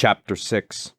Chapter 6.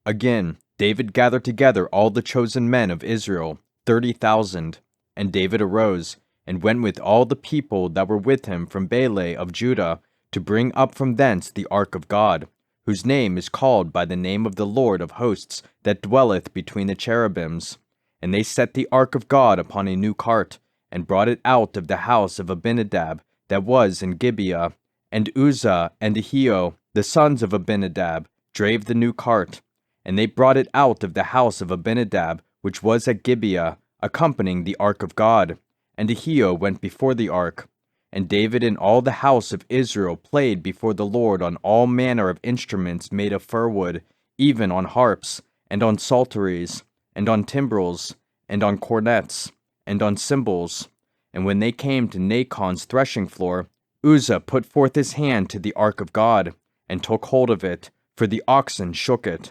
Again, David gathered together all the chosen men of Israel, 30,000. And David arose, and went with all the people that were with him from Baalah of Judah, to bring up from thence the ark of God, whose name is called by the name of the Lord of hosts, that dwelleth between the cherubims. And they set the ark of God upon a new cart, and brought it out of the house of Abinadab, that was in Gibeah. And Uzzah and Ahio, the sons of Abinadab, drave the new cart. And they brought it out of the house of Abinadab, which was at Gibeah, accompanying the ark of God. And Ahio went before the ark. And David and all the house of Israel played before the Lord on all manner of instruments made of fir wood, even on harps, and on psalteries, and on timbrels, and on cornets, and on cymbals. And when they came to Nachon's threshing floor, Uzzah put forth his hand to the ark of God, and took hold of it, for the oxen shook it.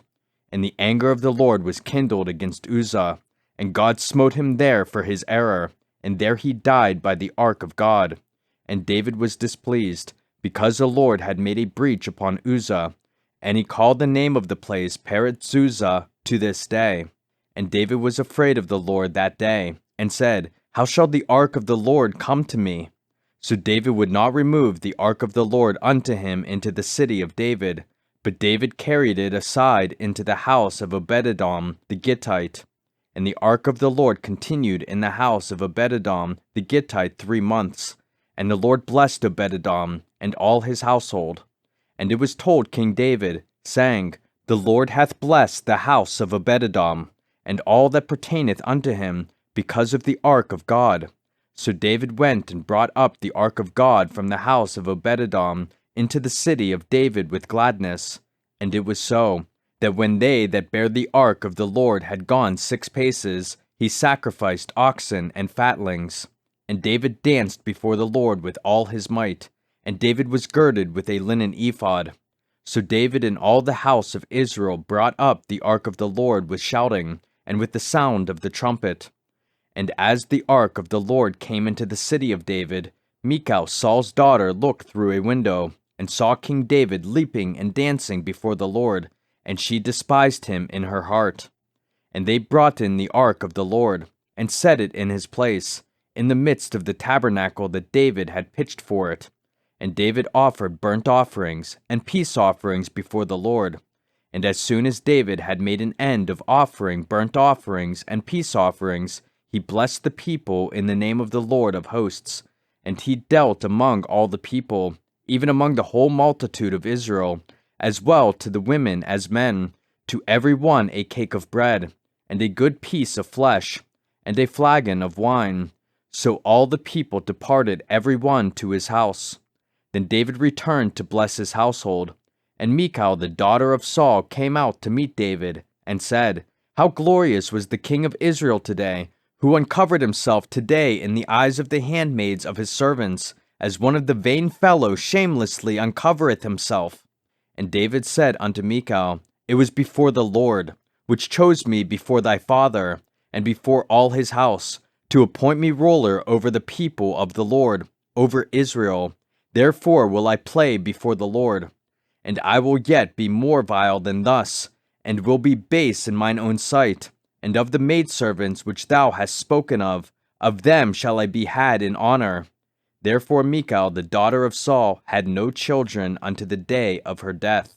And the anger of the Lord was kindled against Uzzah, and God smote him there for his error, and there he died by the ark of God. And David was displeased, because the Lord had made a breach upon Uzzah, and he called the name of the place Peretzzuzzah to this day. And David was afraid of the Lord that day, and said, How shall the ark of the Lord come to me? So David would not remove the ark of the Lord unto him into the city of David, but David carried it aside into the house of Obed-edom the Gittite. And the ark of the Lord continued in the house of Obed-edom the Gittite 3 months. And the Lord blessed Obed-edom and all his household. And it was told King David, saying, The Lord hath blessed the house of Obed-edom, and all that pertaineth unto him, because of the ark of God. So David went and brought up the ark of God from the house of Obed-edom into the city of David with gladness. And it was so, that when they that bare the ark of the Lord had gone 6 paces, he sacrificed oxen and fatlings. And David danced before the Lord with all his might, and David was girded with a linen ephod. So David and all the house of Israel brought up the ark of the Lord with shouting, and with the sound of the trumpet. And as the ark of the Lord came into the city of David, Michal, Saul's daughter, looked through a window, and saw King David leaping and dancing before the Lord, and she despised him in her heart. And they brought in the ark of the Lord, and set it in his place, in the midst of the tabernacle that David had pitched for it. And David offered burnt offerings and peace offerings before the Lord. And as soon as David had made an end of offering burnt offerings and peace offerings, he blessed the people in the name of the Lord of hosts. And he dealt among all the people, even among the whole multitude of Israel, as well to the women as men, to every one a cake of bread, and a good piece of flesh, and a flagon of wine. So all the people departed every one to his house. Then David returned to bless his household. And Michal the daughter of Saul came out to meet David, and said, How glorious was the king of Israel today, who uncovered himself today in the eyes of the handmaids of his servants, as one of the vain fellows shamelessly uncovereth himself. And David said unto Michal, It was before the Lord, which chose me before thy father, and before all his house, to appoint me ruler over the people of the Lord, over Israel. Therefore will I play before the Lord. And I will yet be more vile than thus, and will be base in mine own sight. And of the maidservants which thou hast spoken of them shall I be had in honor. Therefore Michal the daughter of Saul had no children unto the day of her death.